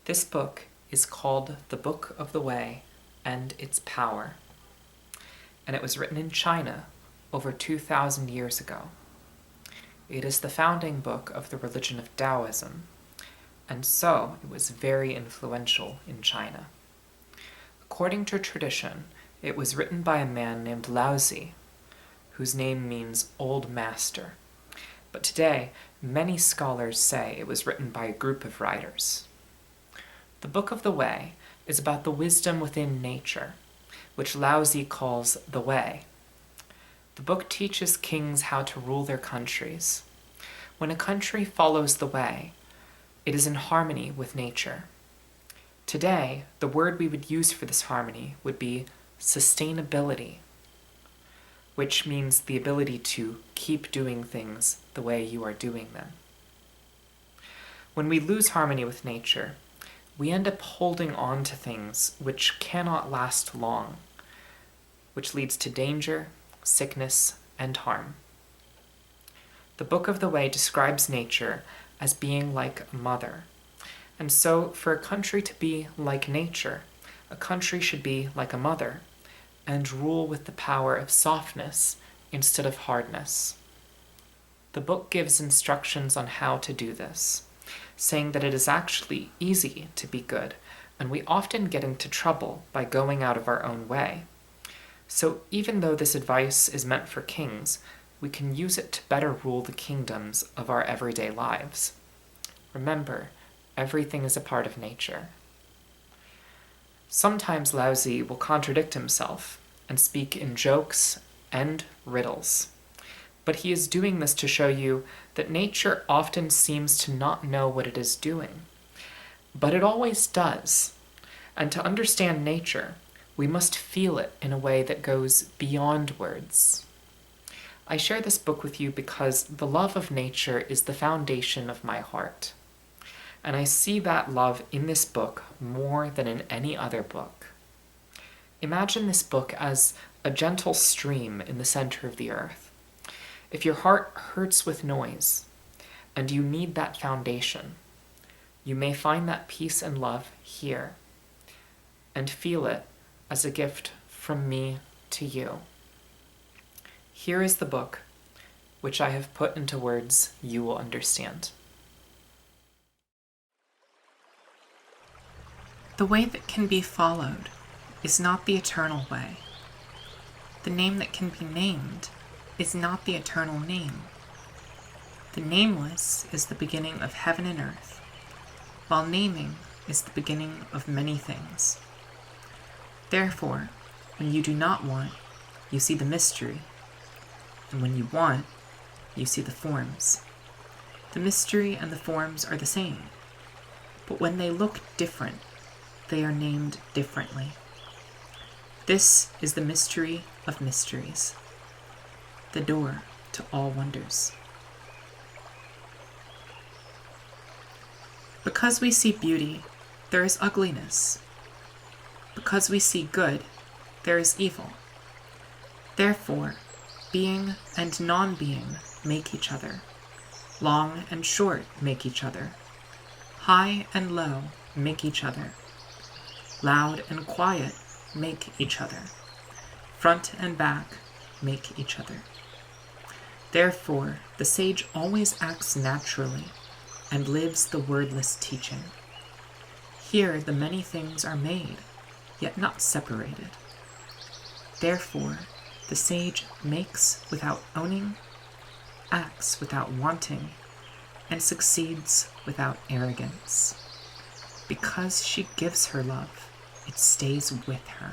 This book is called The Book of the Way and Its Power, and it was written in China over 2,000 years ago. It is the founding book of the religion of Taoism, and so it was very influential in China. According to tradition, it was written by a man named Laozi, whose name means Old Master. But today, many scholars say it was written by a group of writers. The Book of the Way is about the wisdom within nature, which Laozi calls the way. The book teaches kings how to rule their countries. When a country follows the way, it is in harmony with nature. Today, the word we would use for this harmony would be sustainability, which means the ability to keep doing things the way you are doing them. When we lose harmony with nature, we end up holding on to things which cannot last long, which leads to danger, sickness, and harm. The Book of the Way describes nature as being like a mother. And so, for a country to be like nature, a country should be like a mother, and rule with the power of softness instead of hardness. The book gives instructions on how to do this, saying that it is actually easy to be good, and we often get into trouble by going out of our own way. So even though this advice is meant for kings, we can use it to better rule the kingdoms of our everyday lives. Remember, everything is a part of nature. Sometimes Laozi will contradict himself and speak in jokes and riddles. But he is doing this to show you that nature often seems to not know what it is doing. But it always does. And to understand nature, we must feel it in a way that goes beyond words. I share this book with you because the love of nature is the foundation of my heart. And I see that love in this book more than in any other book. Imagine this book as a gentle stream in the center of the earth. If your heart hurts with noise, and you need that foundation, you may find that peace and love here, and feel it as a gift from me to you. Here is the book, which I have put into words you will understand. The way that can be followed is not the eternal way. The name that can be named is not the eternal name. The nameless is the beginning of heaven and earth, while naming is the beginning of many things. Therefore, when you do not want, you see the mystery, and when you want, you see the forms. The mystery and the forms are the same, but when they look different, they are named differently. This is the mystery of mysteries, the door to all wonders. Because we see beauty, there is ugliness. Because we see good, there is evil. Therefore, being and non-being make each other. Long and short make each other. High and low make each other. Loud and quiet make each other. Front and back make each other. Therefore, the sage always acts naturally and lives the wordless teaching. Here the many things are made, yet not separated. Therefore, the sage makes without owning, acts without wanting, and succeeds without arrogance. Because she gives her love, it stays with her.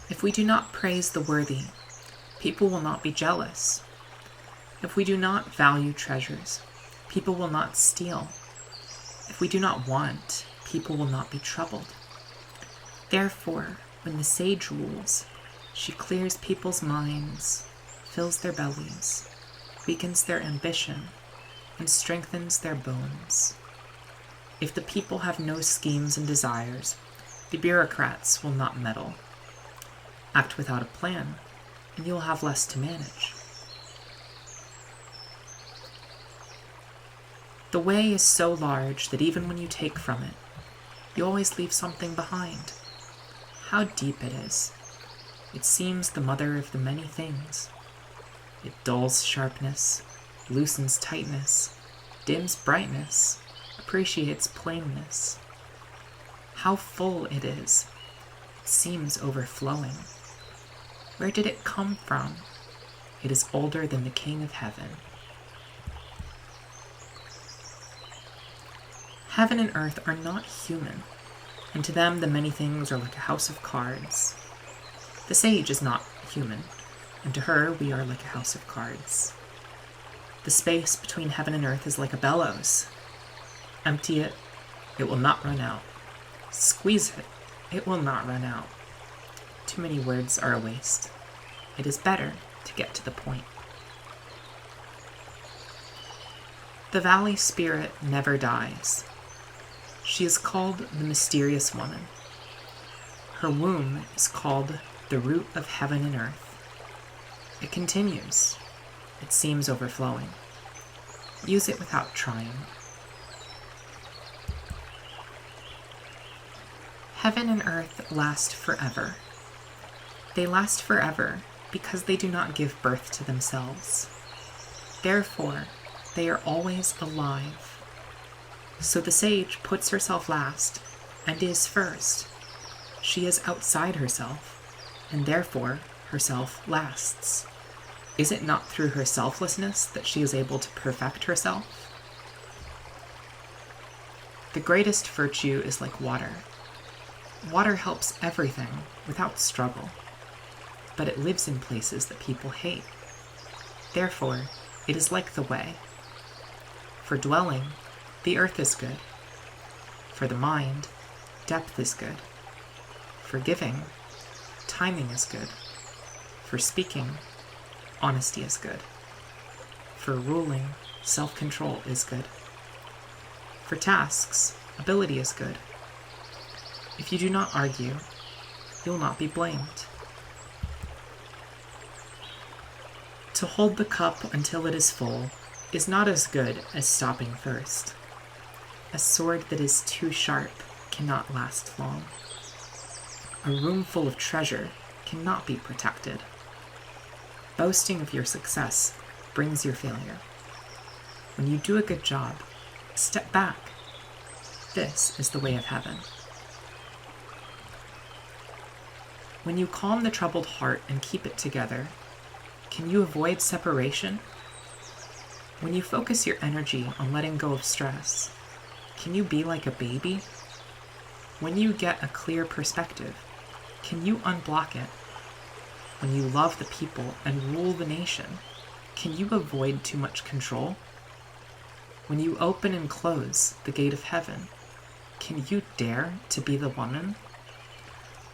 If we do not praise the worthy, people will not be jealous. If we do not value treasures, people will not steal. If we do not want, people will not be troubled. Therefore, when the sage rules, she clears people's minds, fills their bellies, weakens their ambition, and strengthens their bones. If the people have no schemes and desires, the bureaucrats will not meddle. Act without a plan, and you will have less to manage. The way is so large that even when you take from it, you always leave something behind. How deep it is. It seems the mother of the many things. It dulls sharpness, loosens tightness, dims brightness, appreciates plainness. How full it is. It seems overflowing. Where did it come from? It is older than the King of Heaven. Heaven and earth are not human, and to them the many things are like a house of cards. The sage is not human, and to her we are like a house of cards. The space between heaven and earth is like a bellows. Empty it, it will not run out. Squeeze it, it will not run out. Too many words are a waste. It is better to get to the point. The valley spirit never dies. She is called the mysterious woman. Her womb is called the root of heaven and earth. It continues. It seems overflowing. Use it without trying. Heaven and earth last forever. They last forever because they do not give birth to themselves. Therefore, they are always alive. So the sage puts herself last and is first. She is outside herself, and therefore herself lasts. Is it not through her selflessness that she is able to perfect herself? The greatest virtue is like water. Water helps everything without struggle, but it lives in places that people hate. Therefore, it is like the way. For dwelling, the earth is good. For the mind, depth is good. For giving, timing is good. For speaking, honesty is good. For ruling, self-control is good. For tasks, ability is good. If you do not argue, you will not be blamed. To hold the cup until it is full is not as good as stopping first. A sword that is too sharp cannot last long. A room full of treasure cannot be protected. Boasting of your success brings your failure. When you do a good job, step back. This is the way of heaven. When you calm the troubled heart and keep it together, can you avoid separation? When you focus your energy on letting go of stress, can you be like a baby? When you get a clear perspective, can you unblock it? When you love the people and rule the nation, can you avoid too much control? When you open and close the gate of heaven, can you dare to be the woman?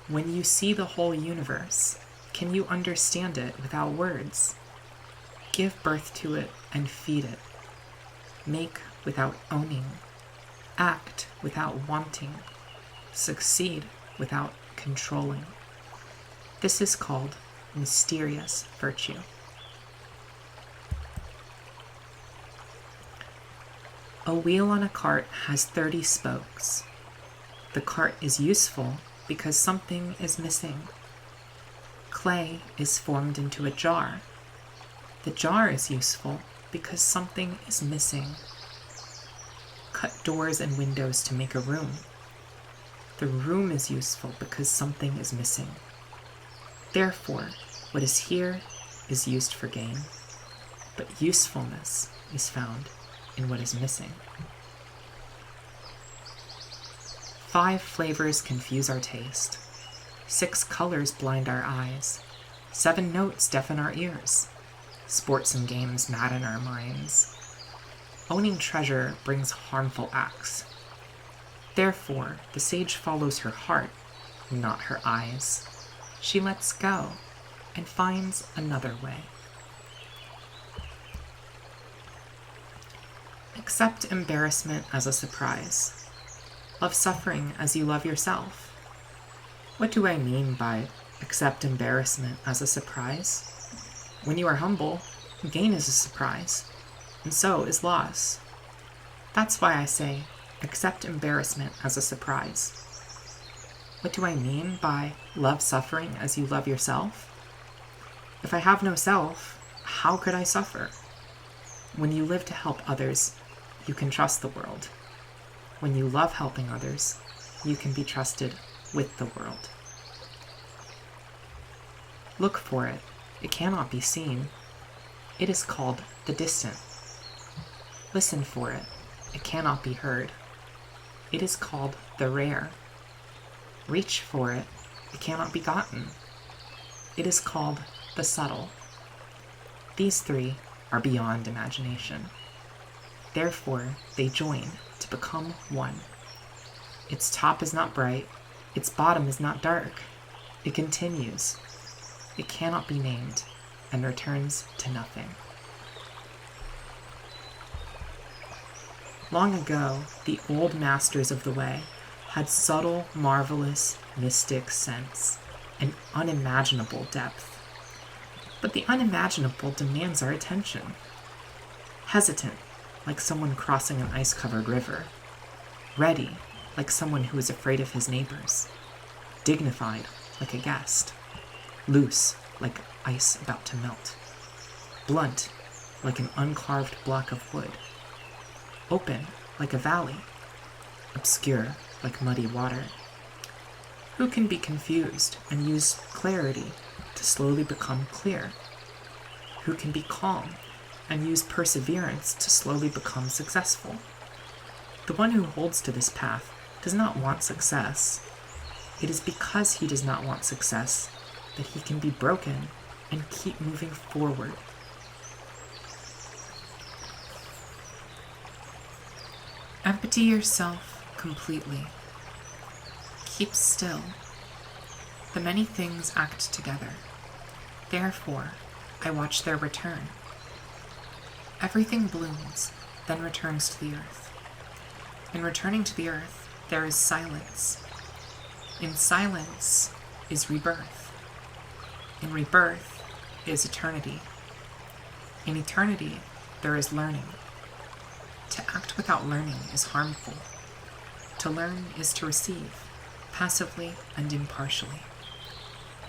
When you see the whole universe, can you understand it without words? Give birth to it and feed it. Make without owning. Act without wanting. Succeed without controlling. This is called mysterious virtue. A wheel on a cart has 30 spokes. The cart is useful because something is missing. Clay is formed into a jar. The jar is useful because something is missing. Cut doors and windows to make a room. The room is useful because something is missing. Therefore, what is here is used for gain, but usefulness is found in what is missing. 5 flavors confuse our taste. 6 colors blind our eyes. 7 notes deafen our ears. Sports and games madden our minds. Owning treasure brings harmful acts. Therefore, the sage follows her heart, not her eyes. She lets go and finds another way. Accept embarrassment as a surprise. Love suffering as you love yourself. What do I mean by accept embarrassment as a surprise? When you are humble, gain is a surprise, and so is loss. That's why I say, accept embarrassment as a surprise. What do I mean by love suffering as you love yourself? If I have no self, how could I suffer? When you live to help others, you can trust the world. When you love helping others, you can be trusted with the world. Look for it. It cannot be seen. It is called the distant. Listen for it. It cannot be heard. It is called the rare. Reach for it. It cannot be gotten. It is called the subtle. These three are beyond imagination. Therefore, they join to become one. Its top is not bright. Its bottom is not dark. It continues. It cannot be named and returns to nothing. Long ago, the old masters of the way had subtle, marvelous, mystic sense, and unimaginable depth. But the unimaginable demands our attention. Hesitant, like someone crossing an ice-covered river. Ready, like someone who is afraid of his neighbors. Dignified, like a guest. Loose, like ice about to melt. Blunt, like an uncarved block of wood. Open, like a valley. Obscure, like muddy water. Who can be confused and use clarity to slowly become clear? Who can be calm and use perseverance to slowly become successful? The one who holds to this path does not want success. It is because he does not want success that he can be broken and keep moving forward. Empty yourself completely. Keep still. The many things act together. Therefore, I watch their return. Everything blooms, then returns to the earth. In returning to the earth, there is silence. In silence is rebirth. In rebirth is eternity. In eternity, there is learning. To act without learning is harmful. To learn is to receive, passively and impartially.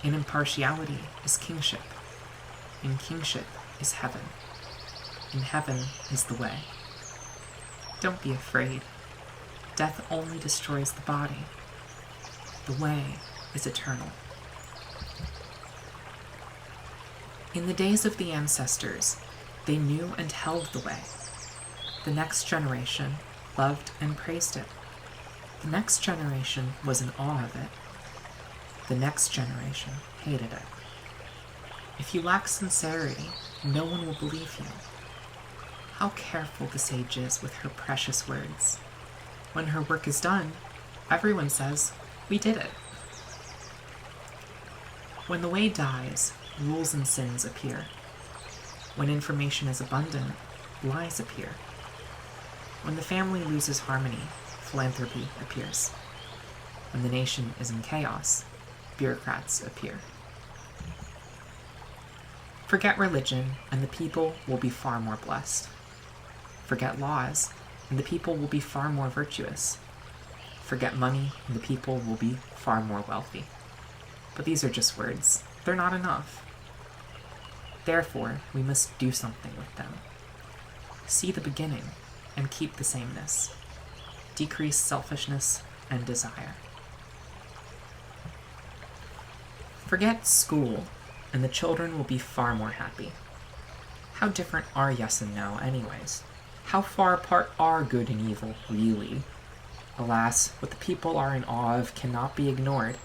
In impartiality is kingship. In kingship is heaven. In heaven is the way. Don't be afraid. Death only destroys the body. The way is eternal. In the days of the ancestors, they knew and held the way. The next generation loved and praised it. The next generation was in awe of it. The next generation hated it. If you lack sincerity, no one will believe you. How careful the sage is with her precious words. When her work is done, everyone says, "We did it." When the way dies, rules and sins appear. When information is abundant, lies appear. When the family loses harmony, philanthropy appears. When the nation is in chaos, bureaucrats appear. Forget religion, and the people will be far more blessed. Forget laws, and the people will be far more virtuous. Forget money, and the people will be far more wealthy. But these are just words. They're not enough. Therefore, we must do something with them. See the beginning, and keep the sameness. Decrease selfishness and desire. Forget school, and the children will be far more happy. How different are yes and no, anyways? How far apart are good and evil, really? Alas, what the people are in awe of cannot be ignored.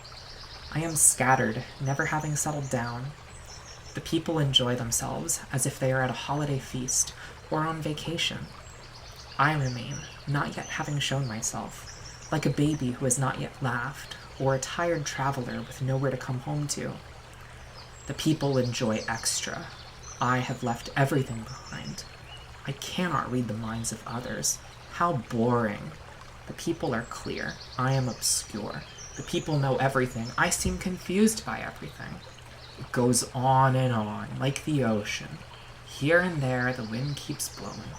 I am scattered, never having settled down. The people enjoy themselves as if they are at a holiday feast or on vacation. I remain, not yet having shown myself, like a baby who has not yet laughed, or a tired traveler with nowhere to come home to. The people enjoy extra. I have left everything behind. I cannot read the minds of others. How boring. The people are clear. I am obscure. The people know everything. I seem confused by everything. It goes on, like the ocean. Here and there, the wind keeps blowing.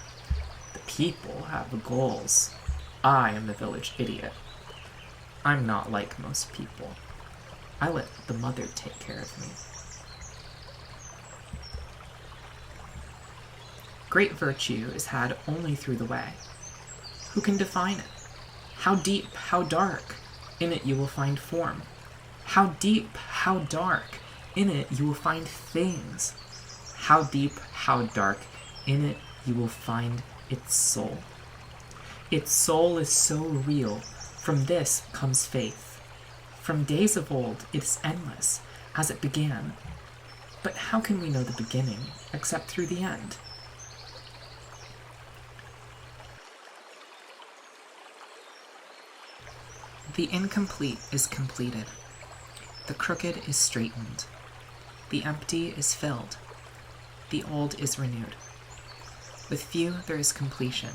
The people have goals. I am the village idiot. I'm not like most people. I let the mother take care of me. Great virtue is had only through the way. Who can define it? How deep, how dark? In it you will find form. How deep, how dark? In it you will find things. How deep, how dark? In it you will find its soul. Its soul is so real. From this comes faith. From days of old it is endless, as it began. But how can we know the beginning except through the end? The incomplete is completed. The crooked is straightened. The empty is filled. The old is renewed. With few there is completion.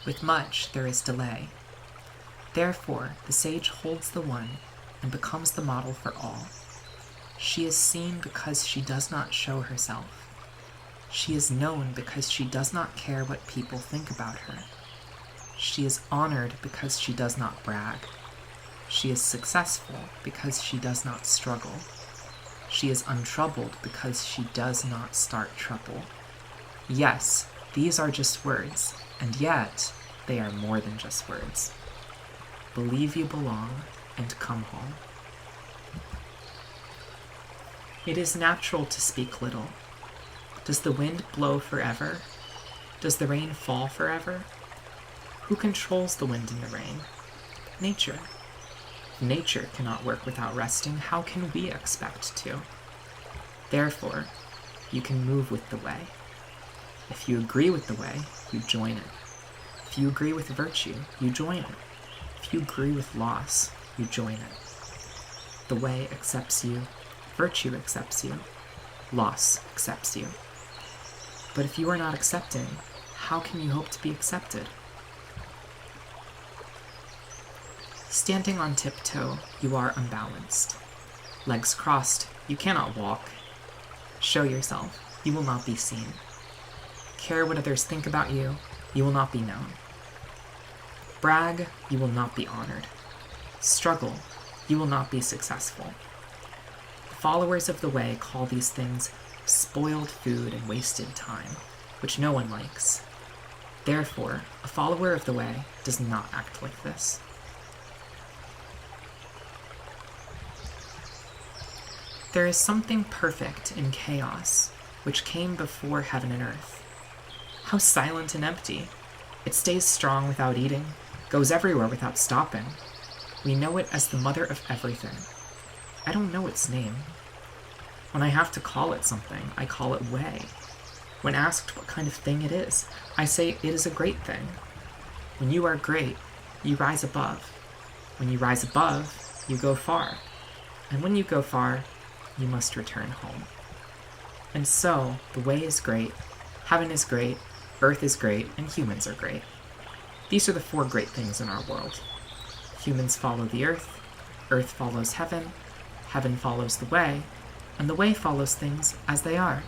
With much there is delay. Therefore the sage holds the one and becomes the model for all. She is seen because she does not show herself. She is known because she does not care what people think about her. She is honored because she does not brag. She is successful because she does not struggle. She is untroubled because she does not start trouble. Yes, these are just words, and yet they are more than just words. Believe you belong and come home. It is natural to speak little. Does the wind blow forever? Does the rain fall forever? Who controls the wind and the rain? Nature. If nature cannot work without resting, how can we expect to? Therefore, you can move with the way. If you agree with the way, you join it. If you agree with virtue, you join it. If you agree with loss, you join it. The way accepts you, virtue accepts you, loss accepts you. But if you are not accepting, how can you hope to be accepted? Standing on tiptoe, you are unbalanced. Legs crossed, you cannot walk. Show yourself, you will not be seen. Care what others think about you, you will not be known. Brag, you will not be honored. Struggle, you will not be successful. The followers of the way call these things spoiled food and wasted time, which no one likes. Therefore, a follower of the way does not act like this. There is something perfect in chaos, which came before heaven and earth. How silent and empty! It stays strong without eating, goes everywhere without stopping. We know it as the mother of everything. I don't know its name. When I have to call it something, I call it way. When asked what kind of thing it is, I say it is a great thing. When you are great, you rise above. When you rise above, you go far. And when you go far, you must return home. And so, the way is great, heaven is great, earth is great, and humans are great. These are the four great things in our world. Humans follow the earth follows heaven follows the way, and the way follows things as they are.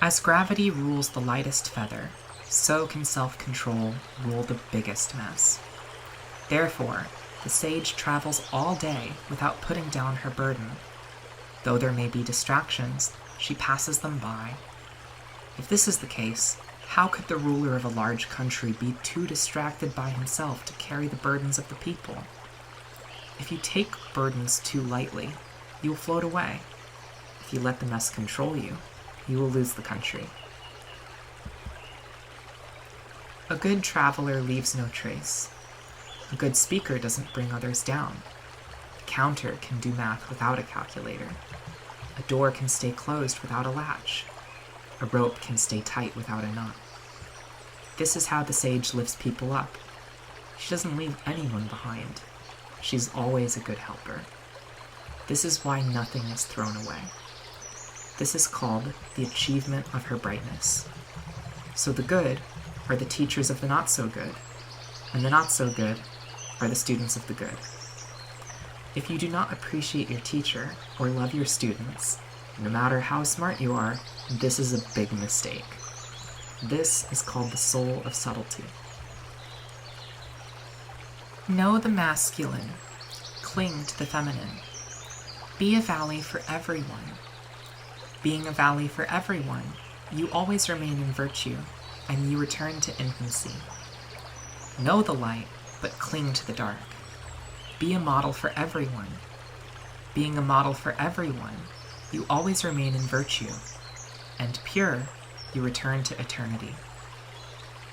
As gravity rules the lightest feather, so can self-control rule the biggest mess. Therefore, the sage travels all day without putting down her burden. Though there may be distractions, she passes them by. If this is the case, how could the ruler of a large country be too distracted by himself to carry the burdens of the people? If you take burdens too lightly, you will float away. If you let the mess control you, you will lose the country. A good traveler leaves no trace. A good speaker doesn't bring others down. A counter can do math without a calculator. A door can stay closed without a latch. A rope can stay tight without a knot. This is how the sage lifts people up. She doesn't leave anyone behind. She's always a good helper. This is why nothing is thrown away. This is called the achievement of her brightness. So the good are the teachers of the not-so-good, and the not-so-good are the students of the good. If you do not appreciate your teacher or love your students, No matter how smart you are, this is a big mistake. This is called the soul of subtlety. Know the masculine. Cling to the feminine. Be a valley for everyone. Being a valley for everyone, you always remain in virtue, and you return to infancy. Know the light, but cling to the dark. Be a model for everyone. Being a model for everyone, you always remain in virtue, and pure, you return to eternity.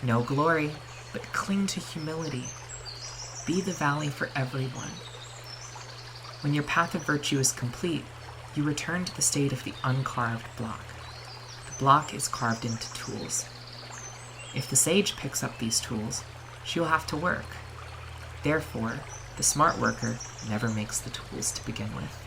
Know glory, but cling to humility. Be the valley for everyone. When your path of virtue is complete, you return to the state of the uncarved block. The block is carved into tools. If the sage picks up these tools, she will have to work. Therefore, the smart worker never makes the tools to begin with.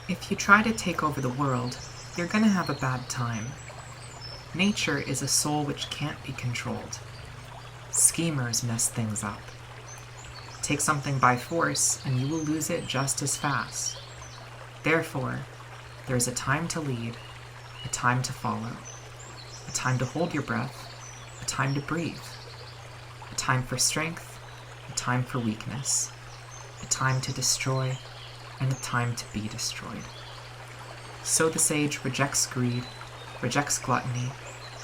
If you try to take over the world, you're going to have a bad time. Nature is a soul which can't be controlled. Schemers mess things up. Take something by force, and you will lose it just as fast. Therefore, there is a time to lead, a time to follow, a time to hold your breath, a time to breathe, a time for strength, a time for weakness, a time to destroy, and a time to be destroyed. So the sage rejects greed, rejects gluttony,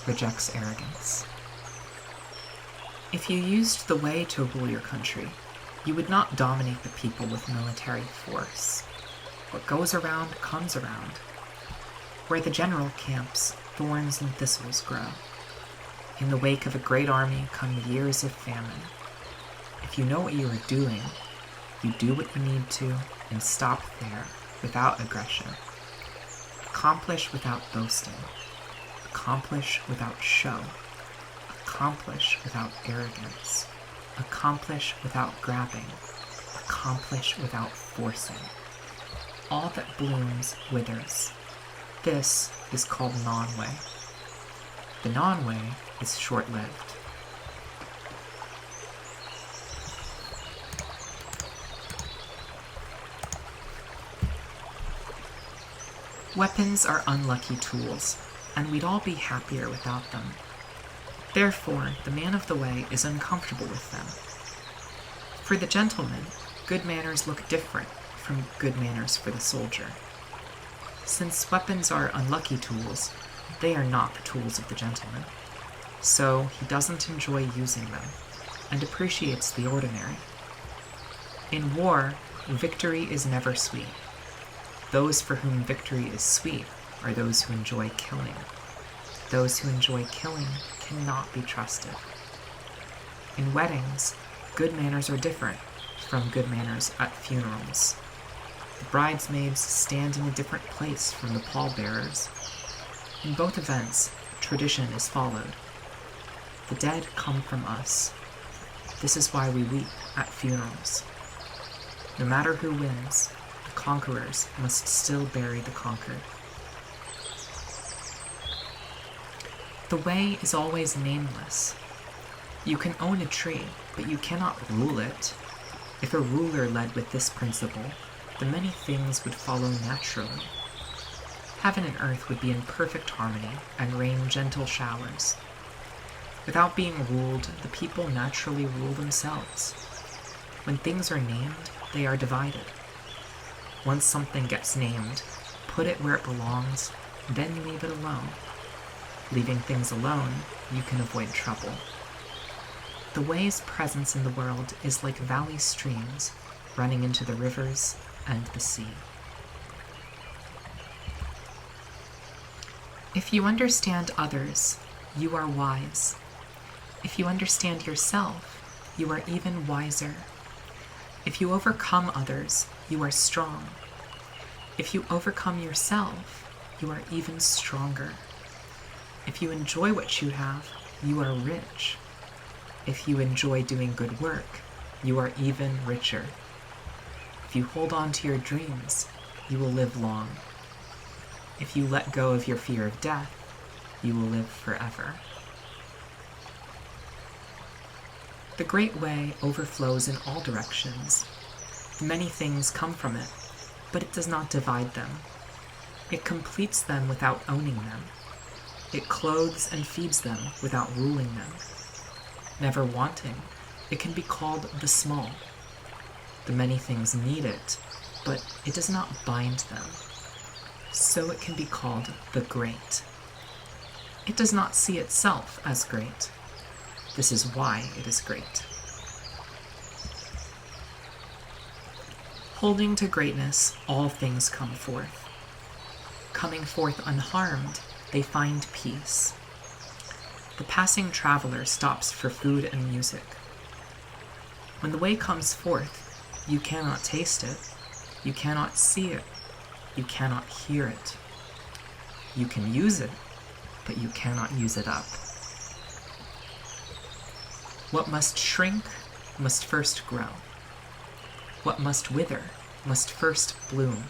rejects arrogance. If you used the way to rule your country, you would not dominate the people with military force. What goes around comes around. Where the general camps, thorns and thistles grow. In the wake of a great army come years of famine. If you know what you are doing, you do what you need to and stop there without aggression. Accomplish without boasting. Accomplish without show. Accomplish without arrogance. Accomplish without grabbing. Accomplish without forcing. All that blooms withers. This is called non-way. The non-way is short-lived. Weapons are unlucky tools, and we'd all be happier without them. Therefore, the man of the way is uncomfortable with them. For the gentleman, good manners look different from good manners for the soldier. Since weapons are unlucky tools, they are not the tools of the gentleman. So he doesn't enjoy using them, and appreciates the ordinary. In war, victory is never sweet. Those for whom victory is sweet are those who enjoy killing. Those who enjoy killing cannot be trusted. In weddings, good manners are different from good manners at funerals. The bridesmaids stand in a different place from the pallbearers. In both events, tradition is followed. The dead come from us. This is why we weep at funerals. No matter who wins, the conquerors must still bury the conquered. The way is always nameless. You can own a tree, but you cannot rule it. If a ruler led with this principle, the many things would follow naturally. Heaven and earth would be in perfect harmony and rain gentle showers. Without being ruled, the people naturally rule themselves. When things are named, they are divided. Once something gets named, put it where it belongs, then leave it alone. Leaving things alone, you can avoid trouble. The way's presence in the world is like valley streams running into the rivers and the sea. If you understand others, you are wise. If you understand yourself, you are even wiser. If you overcome others, you are strong. If you overcome yourself, you are even stronger. If you enjoy what you have, you are rich. If you enjoy doing good work, you are even richer. If you hold on to your dreams, you will live long. If you let go of your fear of death, you will live forever. The Great Way overflows in all directions. Many things come from it, but it does not divide them. It completes them without owning them. It clothes and feeds them without ruling them. Never wanting, it can be called the small. The many things need it, but it does not bind them. So it can be called the great. It does not see itself as great. This is why it is great. Holding to greatness, all things come forth. Coming forth unharmed, they find peace. The passing traveler stops for food and music. When the way comes forth, you cannot taste it, you cannot see it, you cannot hear it. You can use it, but you cannot use it up. What must shrink must first grow. What must wither must first bloom.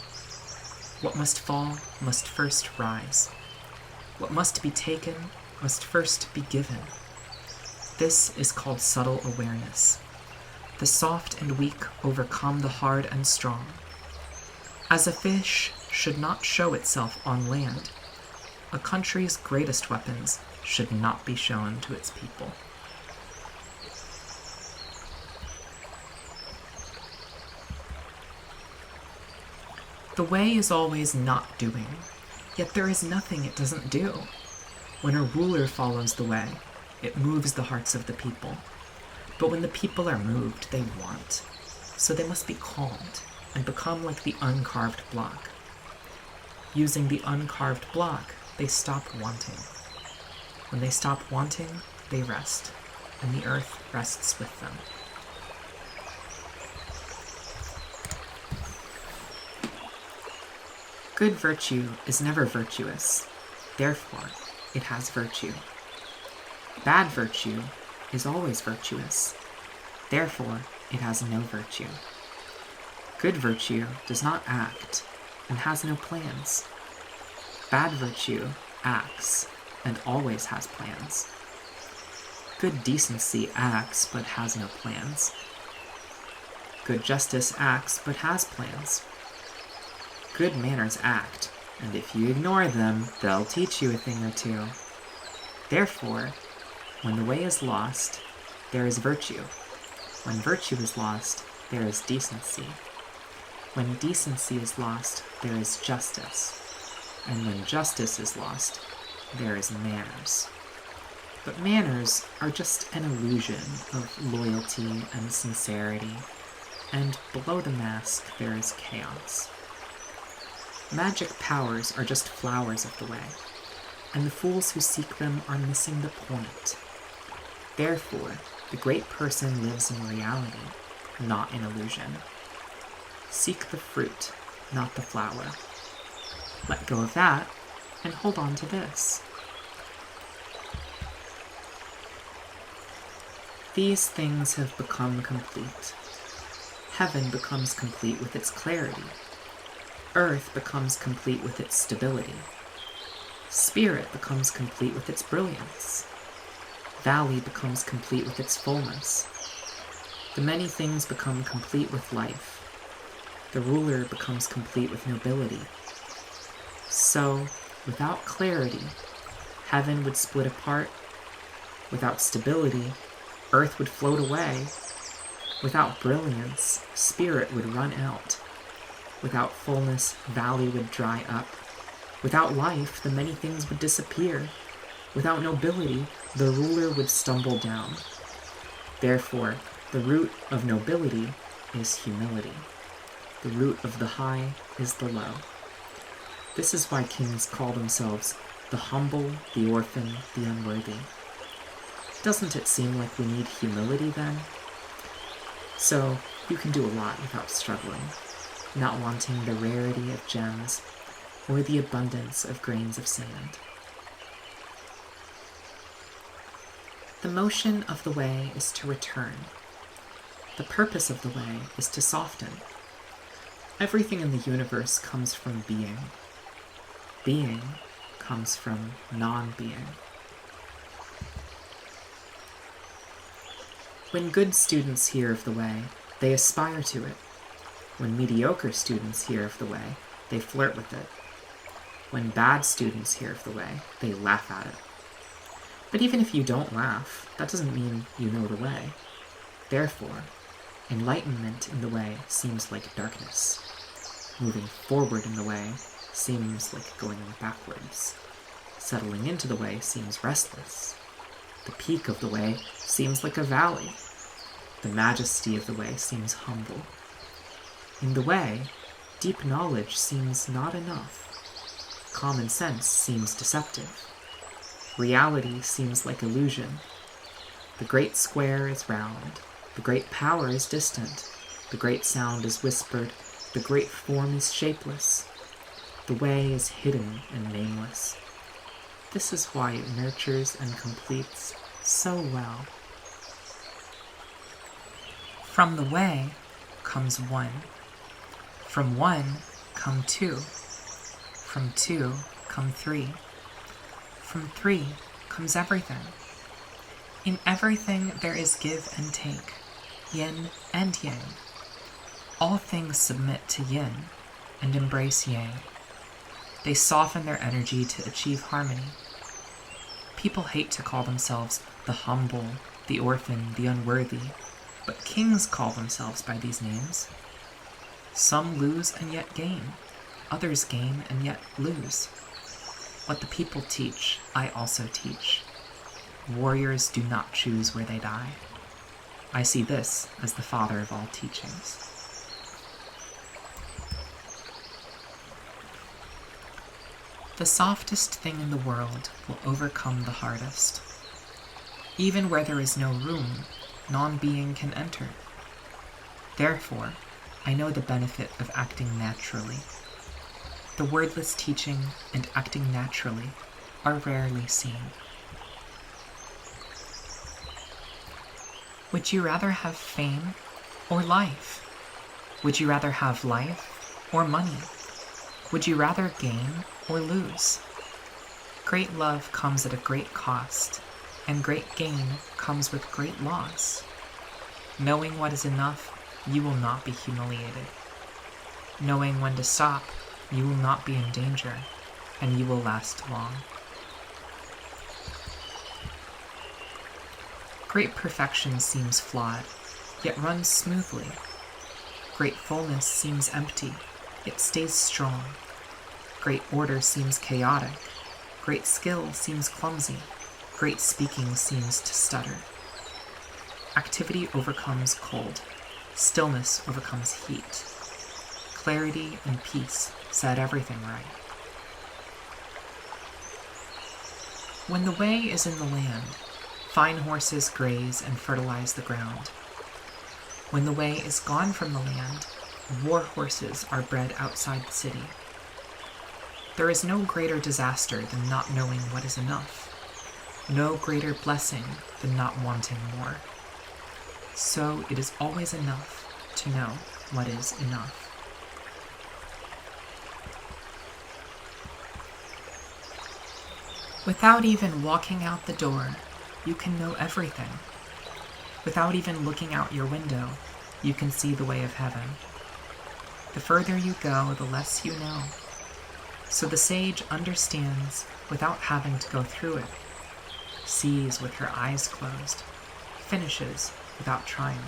What must fall must first rise. What must be taken must first be given. This is called subtle awareness. The soft and weak overcome the hard and strong. As a fish should not show itself on land, a country's greatest weapons should not be shown to its people. The way is always not doing, yet there is nothing it doesn't do. When a ruler follows the way, it moves the hearts of the people. But when the people are moved, they want. So they must be calmed and become like the uncarved block. Using the uncarved block, they stop wanting. When they stop wanting, they rest, and the earth rests with them. Good virtue is never virtuous, therefore it has virtue. Bad virtue is always virtuous, therefore it has no virtue. Good virtue does not act and has no plans. Bad virtue acts and always has plans. Good decency acts but has no plans. Good justice acts but has plans. Good manners act, and if you ignore them, they'll teach you a thing or two. Therefore, when the way is lost, there is virtue. When virtue is lost, there is decency. When decency is lost, there is justice. And when justice is lost, there is manners. But manners are just an illusion of loyalty and sincerity, and below the mask there is chaos. Magic powers are just flowers of the way, and the fools who seek them are missing the point. Therefore, the great person lives in reality, not in illusion. Seek the fruit, not the flower. Let go of that, and hold on to this. These things have become complete. Heaven becomes complete with its clarity. Earth becomes complete with its stability. Spirit becomes complete with its brilliance. Valley becomes complete with its fullness. The many things become complete with life. The ruler becomes complete with nobility. So, without clarity, heaven would split apart. Without stability, earth would float away. Without brilliance, spirit would run out. Without fullness, valley would dry up. Without life, the many things would disappear. Without nobility, the ruler would stumble down. Therefore, the root of nobility is humility. The root of the high is the low. This is why kings call themselves the humble, the orphan, the unworthy. Doesn't it seem like we need humility then? So, you can do a lot without struggling, not wanting the rarity of gems or the abundance of grains of sand. The motion of the way is to return. The purpose of the way is to soften. Everything in the universe comes from being. Being comes from non-being. When good students hear of the way, they aspire to it. When mediocre students hear of the way, they flirt with it. When bad students hear of the way, they laugh at it. But even if you don't laugh, that doesn't mean you know the way. Therefore, enlightenment in the way seems like darkness. Moving forward in the way seems like going backwards. Settling into the way seems restless. The peak of the way seems like a valley. The majesty of the way seems humble. In the way, deep knowledge seems not enough. Common sense seems deceptive. Reality seems like illusion. The great square is round. The great power is distant. The great sound is whispered. The great form is shapeless. The way is hidden and nameless. This is why it nurtures and completes so well. From the way comes one. From one come two. From two come three. From three comes everything. In everything there is give and take, yin and yang. All things submit to yin and embrace yang. They soften their energy to achieve harmony. People hate to call themselves the humble, the orphan, the unworthy, but kings call themselves by these names. Some lose and yet gain. Others gain and yet lose. What the people teach, I also teach. Warriors do not choose where they die. I see this as the father of all teachings. The softest thing in the world will overcome the hardest. Even where there is no room, non-being can enter. Therefore, I know the benefit of acting naturally. The wordless teaching and acting naturally are rarely seen. Would you rather have fame or life? Would you rather have life or money? Would you rather gain or lose? Great love comes at a great cost, and great gain comes with great loss. Knowing what is enough, you will not be humiliated. Knowing when to stop, you will not be in danger, and you will last long. Great perfection seems flawed, yet runs smoothly. Great fullness seems empty, yet stays strong. Great order seems chaotic. Great skill seems clumsy. Great speaking seems to stutter. Activity overcomes cold. Stillness overcomes heat. Clarity and peace set everything right. When the way is in the land, fine horses graze and fertilize the ground. When the way is gone from the land, war horses are bred outside the city. There is no greater disaster than not knowing what is enough. No greater blessing than not wanting more. So it is always enough to know what is enough. Without even walking out the door, you can know everything. Without even looking out your window, you can see the way of heaven. The further you go, the less you know. So the sage understands without having to go through it, sees with her eyes closed, finishes without trying.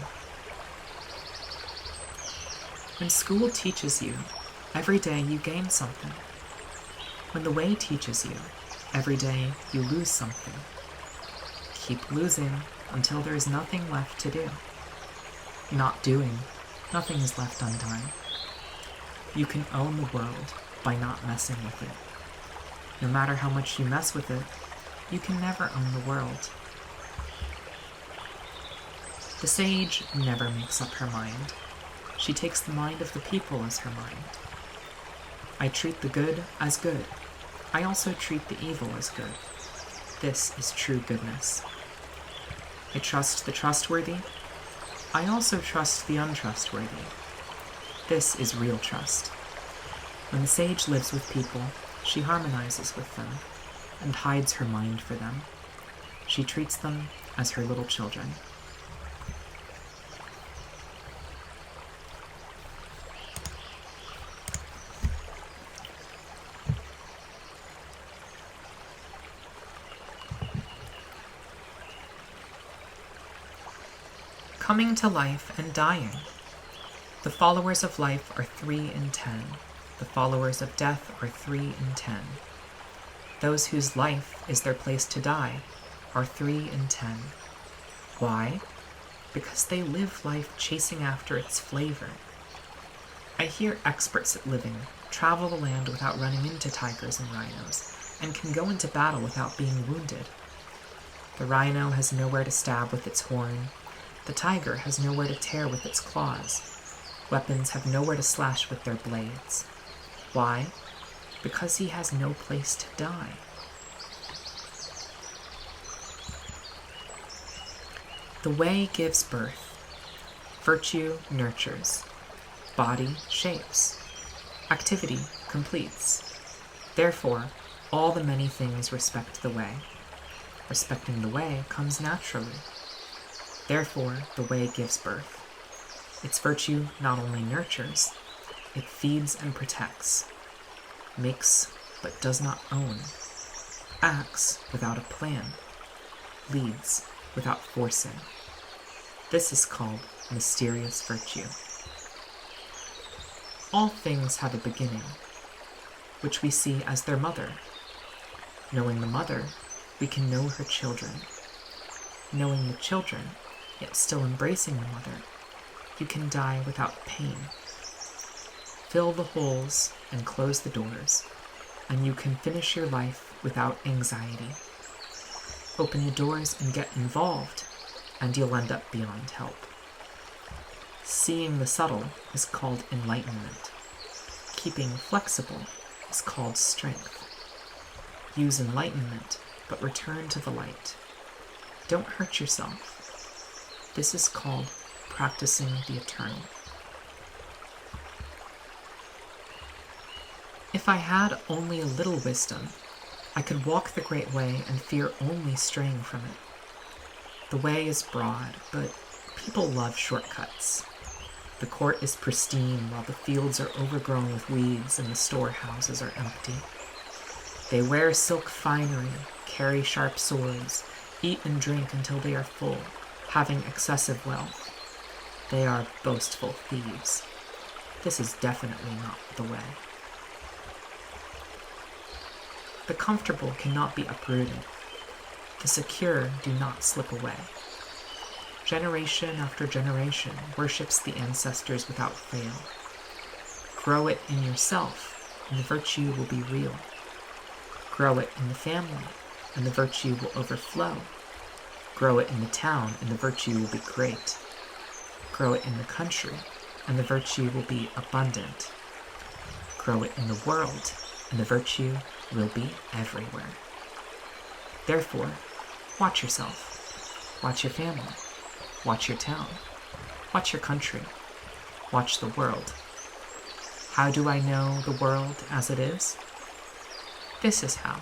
When school teaches you, every day you gain something. When the way teaches you, every day you lose something. Keep losing until there is nothing left to do. Not doing, nothing is left undone. You can own the world by not messing with it. No matter how much you mess with it, you can never own the world. The sage never makes up her mind. She takes the mind of the people as her mind. I treat the good as good. I also treat the evil as good. This is true goodness. I trust the trustworthy. I also trust the untrustworthy. This is real trust. When the sage lives with people, she harmonizes with them. and hides her mind for them. She treats them as her little children. Coming to life and dying. The followers of life are 3 in 10. The followers of death are 3 in 10. Those whose life is their place to die are 3 in 10. Why? Because they live life chasing after its flavor. I hear experts at living travel the land without running into tigers and rhinos, and can go into battle without being wounded. The rhino has nowhere to stab with its horn. The tiger has nowhere to tear with its claws. Weapons have nowhere to slash with their blades. Why? Because he has no place to die. The way gives birth. Virtue nurtures. Body shapes. Activity completes. Therefore, all the many things respect the way. Respecting the way comes naturally. Therefore, the way gives birth. Its virtue not only nurtures, it feeds and protects, makes but does not own, acts without a plan, leads without forcing. This is called mysterious virtue. All things have a beginning, which we see as their mother. Knowing the mother, we can know her children. Knowing the children, yet still embracing the mother, you can die without pain. Fill the holes and close the doors, and you can finish your life without anxiety. Open the doors and get involved, and you'll end up beyond help. Seeing the subtle is called enlightenment. Keeping flexible is called strength. Use enlightenment, but return to the light. Don't hurt yourself. This is called practicing the eternal. If I had only a little wisdom, I could walk the great way and fear only straying from it. The way is broad, but people love shortcuts. The court is pristine while the fields are overgrown with weeds and the storehouses are empty. They wear silk finery, carry sharp swords, eat and drink until they are full, having excessive wealth. They are boastful thieves. This is definitely not the way. The comfortable cannot be uprooted. The secure do not slip away. Generation after generation worships the ancestors without fail. Grow it in yourself, and the virtue will be real. Grow it in the family, and the virtue will overflow. Grow it in the town, and the virtue will be great. Grow it in the country, and the virtue will be abundant. Grow it in the world, and the virtue will be everywhere. Therefore, watch yourself. Watch your family. Watch your town. Watch your country. Watch the world. How do I know the world as it is? This is how.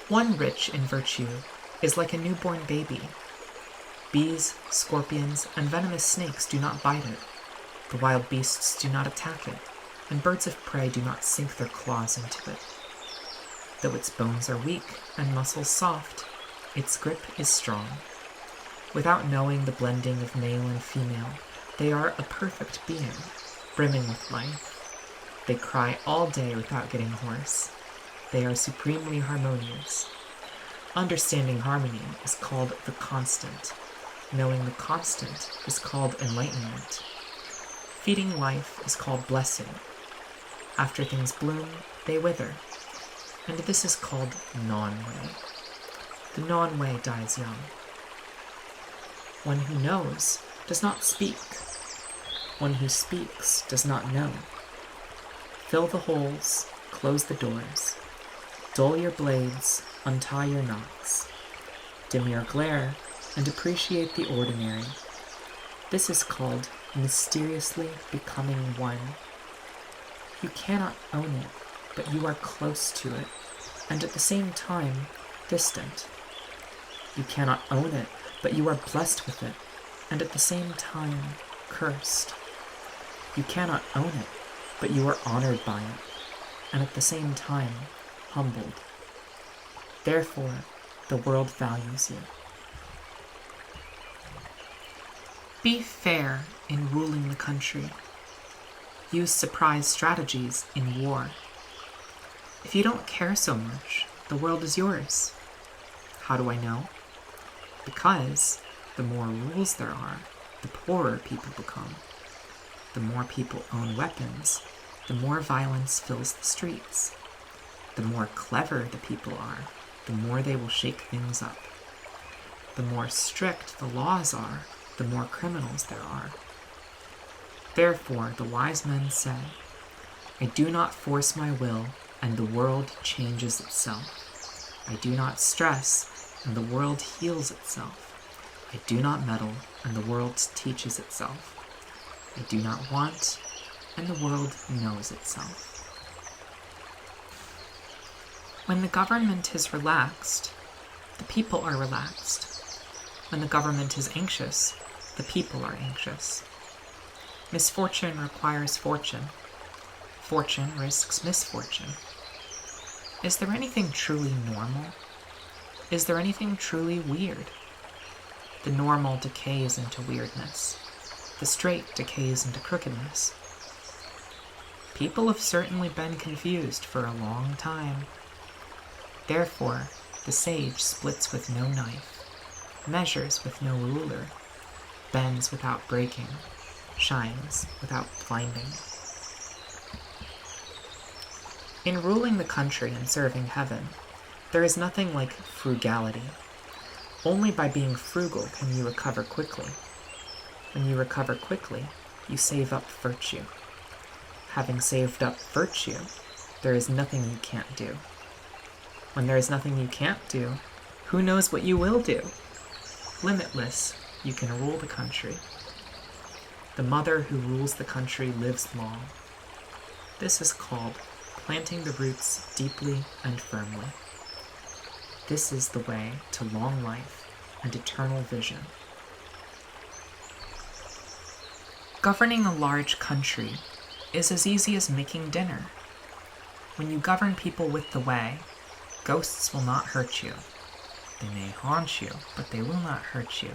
One rich in virtue is like a newborn baby. Bees, scorpions, and venomous snakes do not bite it. The wild beasts do not attack it, and birds of prey do not sink their claws into it. Though its bones are weak and muscles soft, its grip is strong. Without knowing the blending of male and female, they are a perfect being, brimming with life. They cry all day without getting hoarse. They are supremely harmonious. Understanding harmony is called the constant. Knowing the constant is called enlightenment. Feeding life is called blessing. After things bloom, they wither. And this is called non-way. The non-way dies young. One who knows does not speak. One who speaks does not know. Fill the holes, close the doors. Dull your blades, untie your knots. Dim your glare, and appreciate the ordinary. This is called mysteriously becoming one. You cannot own it, but you are close to it, and at the same time, distant. You cannot own it, but you are blessed with it, and at the same time, cursed. You cannot own it, but you are honored by it, and at the same time, humbled. Therefore, the world values you. Be fair in ruling the country. Use surprise strategies in war. If you don't care so much, the world is yours. How do I know? Because the more rules there are, the poorer people become. The more people own weapons, the more violence fills the streets. The more clever the people are, the more they will shake things up. The more strict the laws are, the more criminals there are. Therefore, the wise men say, I do not force my will, and the world changes itself. I do not stress, and the world heals itself. I do not meddle, and the world teaches itself. I do not want, and the world knows itself. When the government is relaxed, the people are relaxed. When the government is anxious, the people are anxious. Misfortune requires fortune. Fortune risks misfortune. Is there anything truly normal? Is there anything truly weird? The normal decays into weirdness. The straight decays into crookedness. People have certainly been confused for a long time. Therefore, the sage splits with no knife, measures with no ruler, bends without breaking, shines without blinding. In ruling the country and serving heaven, there is nothing like frugality. Only by being frugal can you recover quickly. When you recover quickly, you save up virtue. Having saved up virtue, there is nothing you can't do. When there is nothing you can't do, who knows what you will do? Limitless, you can rule the country. The mother who rules the country lives long. This is called planting the roots deeply and firmly. This is the way to long life and eternal vision. Governing a large country is as easy as making dinner. When you govern people with the way, ghosts will not hurt you. They may haunt you, but they will not hurt you.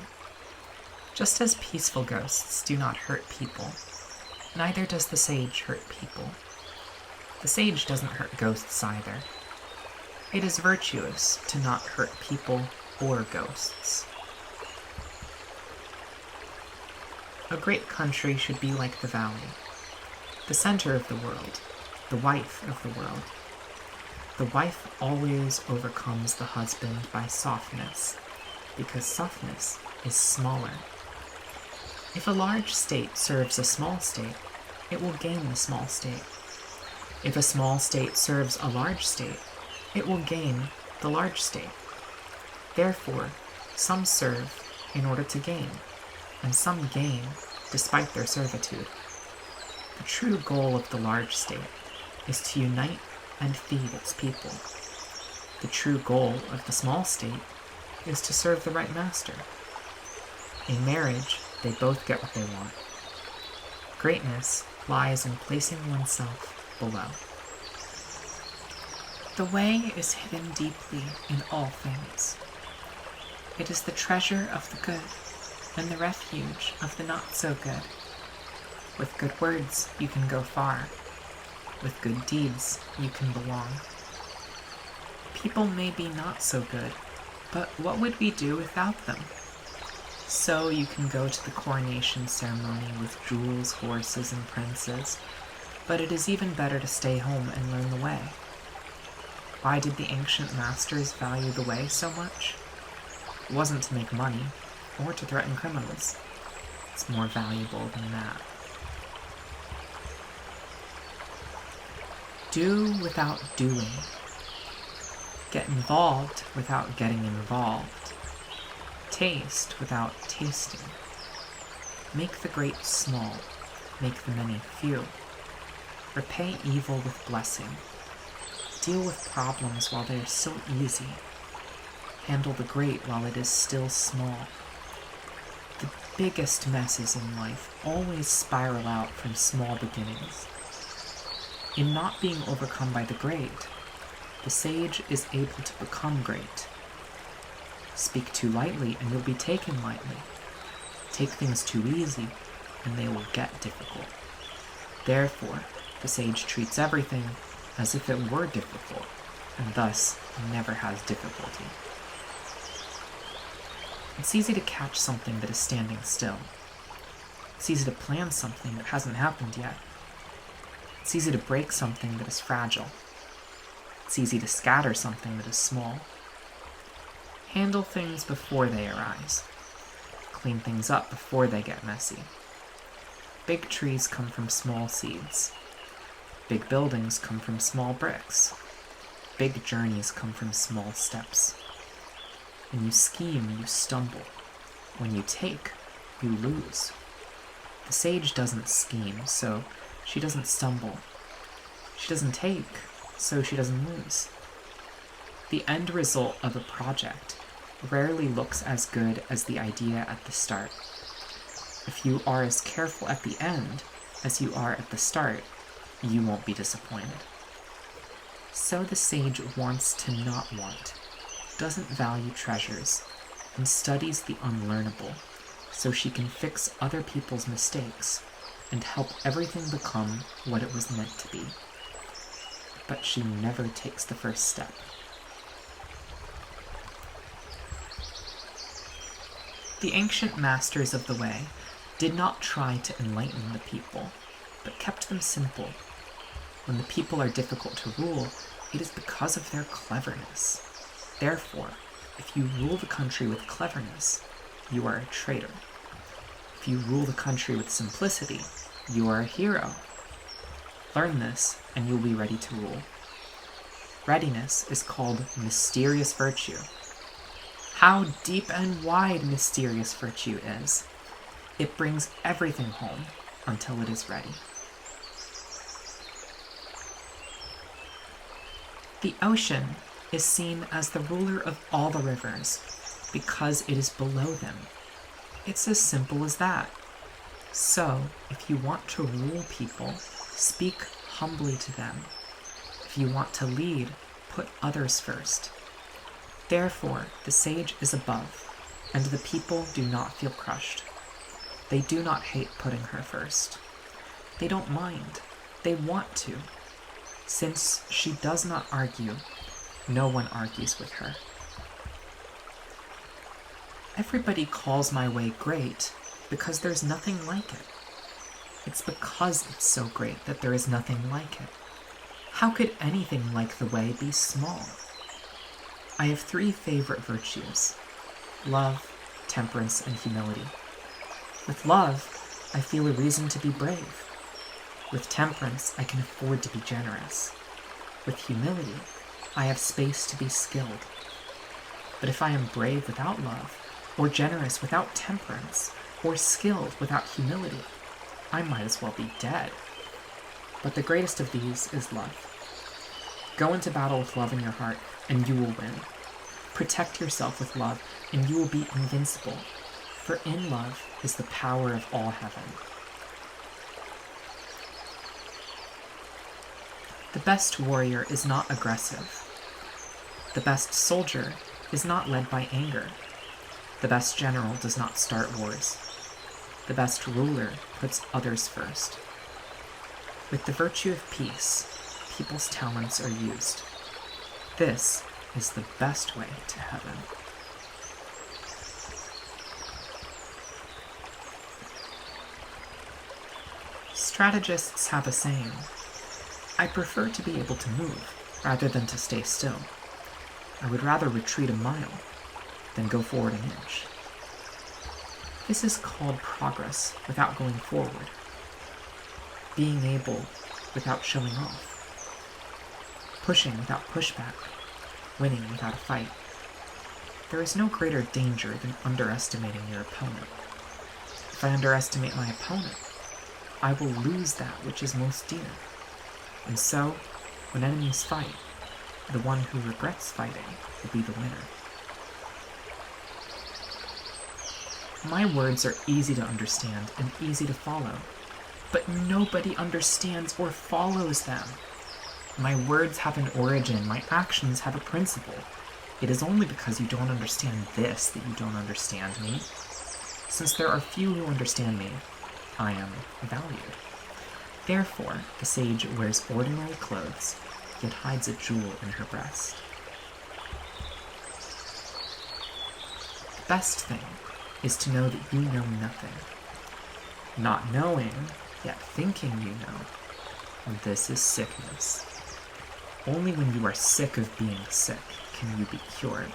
Just as peaceful ghosts do not hurt people, neither does the sage hurt people. The sage doesn't hurt ghosts either. It is virtuous to not hurt people or ghosts. A great country should be like the valley, the center of the world, the wife of the world. The wife always overcomes the husband by softness, because softness is smaller. If a large state serves a small state, it will gain the small state. If a small state serves a large state, it will gain the large state. Therefore, some serve in order to gain, and some gain despite their servitude. The true goal of the large state is to unite and feed its people. The true goal of the small state is to serve the right master. In marriage, they both get what they want. Greatness lies in placing oneself below. The way is hidden deeply in all things. It is the treasure of the good and the refuge of the not so good. With good words, you can go far. With good deeds, you can belong. People may be not so good, but what would we do without them? So you can go to the coronation ceremony with jewels, horses, and princes, but it is even better to stay home and learn the way. Why did the ancient masters value the way so much? It wasn't to make money, or to threaten criminals. It's more valuable than that. Do without doing. Get involved without getting involved. Taste without tasting. Make the great small. Make the many few. Repay evil with blessing. Deal with problems while they are so easy. Handle the great while it is still small. The biggest messes in life always spiral out from small beginnings. In not being overcome by the great, the sage is able to become great. Speak too lightly and you'll be taken lightly. Take things too easy and they will get difficult. Therefore, the sage treats everything as if it were difficult, and thus never has difficulty. It's easy to catch something that is standing still. It's easy to plan something that hasn't happened yet. It's easy to break something that is fragile. It's easy to scatter something that is small. Handle things before they arise. Clean things up before they get messy. Big trees come from small seeds. Big buildings come from small bricks. Big journeys come from small steps. When you scheme, you stumble. When you take, you lose. The sage doesn't scheme, so she doesn't stumble. She doesn't take, so she doesn't lose. The end result of a project rarely looks as good as the idea at the start. If you are as careful at the end as you are at the start, you won't be disappointed. So the sage wants to not want, doesn't value treasures, and studies the unlearnable, so she can fix other people's mistakes and help everything become what it was meant to be. But she never takes the first step. The ancient masters of the way did not try to enlighten the people, but kept them simple. When the people are difficult to rule, it is because of their cleverness. Therefore, if you rule the country with cleverness, you are a traitor. If you rule the country with simplicity, you are a hero. Learn this, and you'll be ready to rule. Readiness is called mysterious virtue. How deep and wide mysterious virtue is. It brings everything home until it is ready. The ocean is seen as the ruler of all the rivers because it is below them. It's as simple as that. So, if you want to rule people, speak humbly to them. If you want to lead, put others first. Therefore, the sage is above, and the people do not feel crushed. They do not hate putting her first. They don't mind. They want to. Since she does not argue, no one argues with her. Everybody calls my way great because there's nothing like it. It's because it's so great that there is nothing like it. How could anything like the way be small? I have 3 favorite virtues: love, temperance, and humility. With love, I feel a reason to be brave. With temperance, I can afford to be generous. With humility, I have space to be skilled. But if I am brave without love, or generous without temperance, or skilled without humility, I might as well be dead. But the greatest of these is love. Go into battle with love in your heart, and you will win. Protect yourself with love, and you will be invincible. For in love is the power of all heaven. The best warrior is not aggressive. The best soldier is not led by anger. The best general does not start wars. The best ruler puts others first. With the virtue of peace, people's talents are used. This is the best way to heaven. Strategists have a saying: I prefer to be able to move rather than to stay still. I would rather retreat a mile than go forward an inch. This is called progress without going forward. Being able without showing off. Pushing without pushback. Winning without a fight. There is no greater danger than underestimating your opponent. If I underestimate my opponent, I will lose that which is most dear. And so, when enemies fight, the one who regrets fighting will be the winner. My words are easy to understand and easy to follow, but nobody understands or follows them. My words have an origin, my actions have a principle. It is only because you don't understand this that you don't understand me. Since there are few who understand me, I am valued. Therefore, the sage wears ordinary clothes, yet hides a jewel in her breast. The best thing is to know that you know nothing. Not knowing, yet thinking you know. This is sickness. Only when you are sick of being sick can you be cured.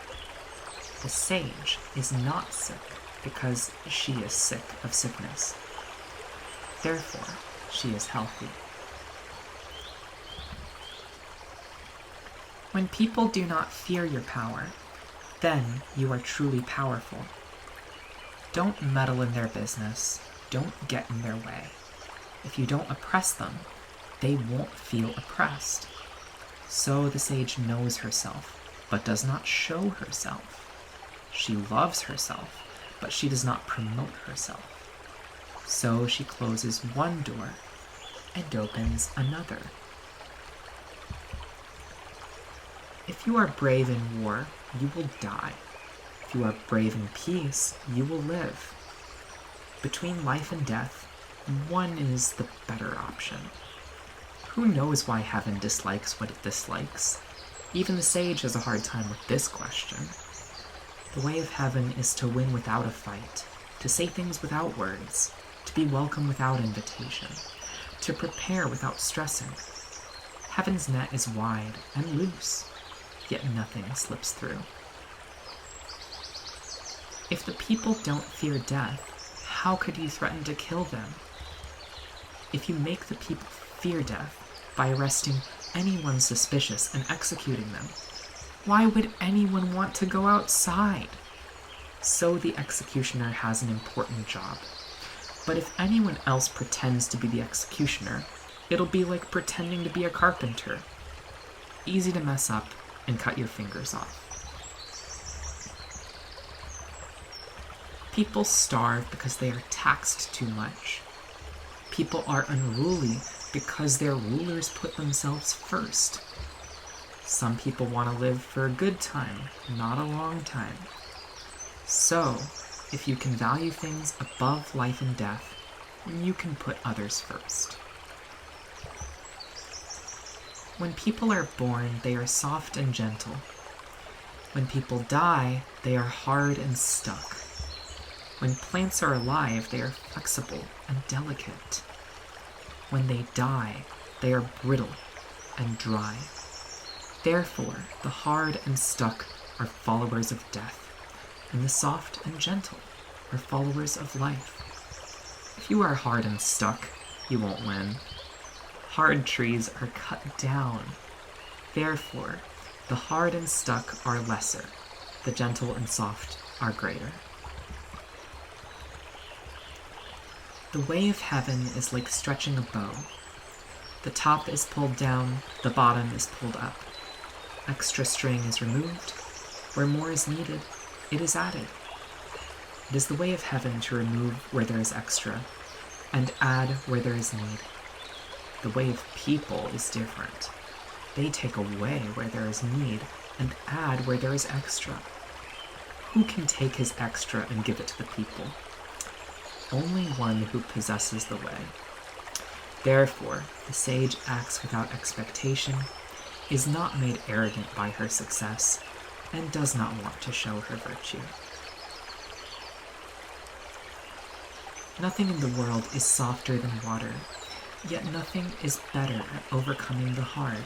The sage is not sick because she is sick of sickness. Therefore, she is healthy. When people do not fear your power, then you are truly powerful. Don't meddle in their business. Don't get in their way. If you don't oppress them, they won't feel oppressed. So the sage knows herself, but does not show herself. She loves herself, but she does not promote herself. So she closes one door and opens another. If you are brave in war, you will die. If you are brave in peace, you will live. Between life and death, one is the better option. Who knows why heaven dislikes what it dislikes? Even the sage has a hard time with this question. The way of heaven is to win without a fight, to say things without words, to be welcome without invitation, to prepare without stressing. Heaven's net is wide and loose, yet nothing slips through. If the people don't fear death, how could you threaten to kill them? If you make the people fear death by arresting anyone suspicious and executing them, why would anyone want to go outside? So the executioner has an important job. But if anyone else pretends to be the executioner, it'll be like pretending to be a carpenter. Easy to mess up and cut your fingers off. People starve because they are taxed too much. People are unruly because their rulers put themselves first. Some people want to live for a good time, not a long time. So, if you can value things above life and death, you can put others first. When people are born, they are soft and gentle. When people die, they are hard and stuck. When plants are alive, they are flexible and delicate. When they die, they are brittle and dry. Therefore, the hard and stuck are followers of death, and the soft and gentle are followers of life. If you are hard and stuck, you won't win. Hard trees are cut down. Therefore, the hard and stuck are lesser, the gentle and soft are greater. The way of heaven is like stretching a bow. The top is pulled down, the bottom is pulled up. Extra string is removed. Where more is needed, it is added. It is the way of heaven to remove where there is extra, and add where there is need. The way of people is different. They take away where there is need, and add where there is extra. Who can take his extra and give it to the people? Only one who possesses the way. Therefore, the sage acts without expectation, is not made arrogant by her success, and does not want to show her virtue. Nothing in the world is softer than water, yet nothing is better at overcoming the hard.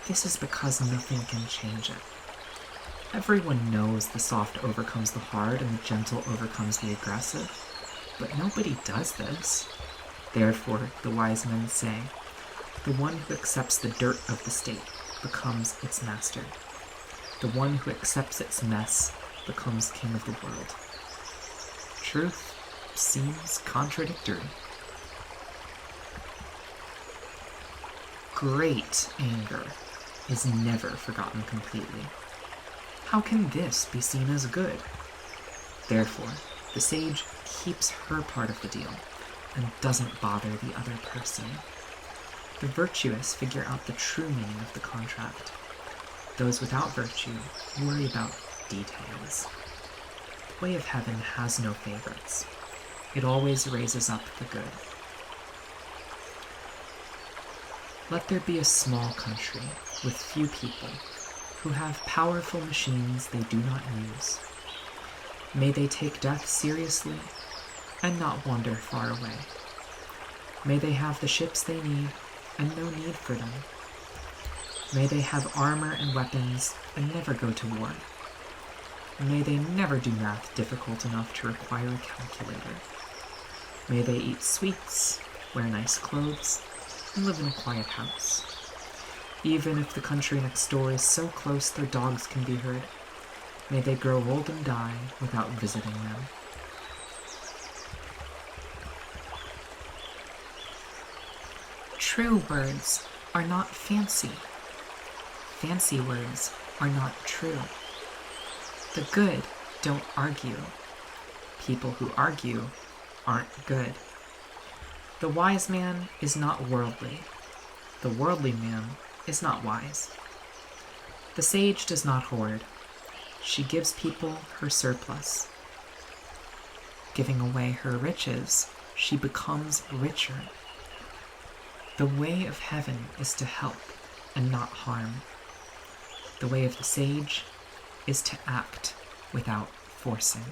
This is because nothing can change it. Everyone knows the soft overcomes the hard and the gentle overcomes the aggressive, but nobody does this. Therefore, the wise men say, the one who accepts the dirt of the state becomes its master. The one who accepts its mess becomes king of the world. Truth seems contradictory. great anger is never forgotten completely. How can this be seen as good? Therefore, the sage keeps her part of the deal and doesn't bother the other person. The virtuous figure out the true meaning of the contract. Those without virtue worry about details. The way of heaven has no favorites. It always raises up the good. Let there be a small country with few people who have powerful machines they do not use. May they take death seriously and not wander far away. May they have the ships they need and no need for them. May they have armor and weapons and never go to war. May they never do math difficult enough to require a calculator. May they eat sweets, wear nice clothes, and live in a quiet house. Even if the country next door is so close their dogs can be heard, may they grow old and die without visiting them. True words are not fancy. Fancy words are not true. The good don't argue. People who argue aren't good. The wise man is not worldly. The worldly man is not wise. The sage does not hoard. She gives people her surplus. Giving away her riches, she becomes richer. The way of heaven is to help and not harm. The way of the sage is to act without forcing.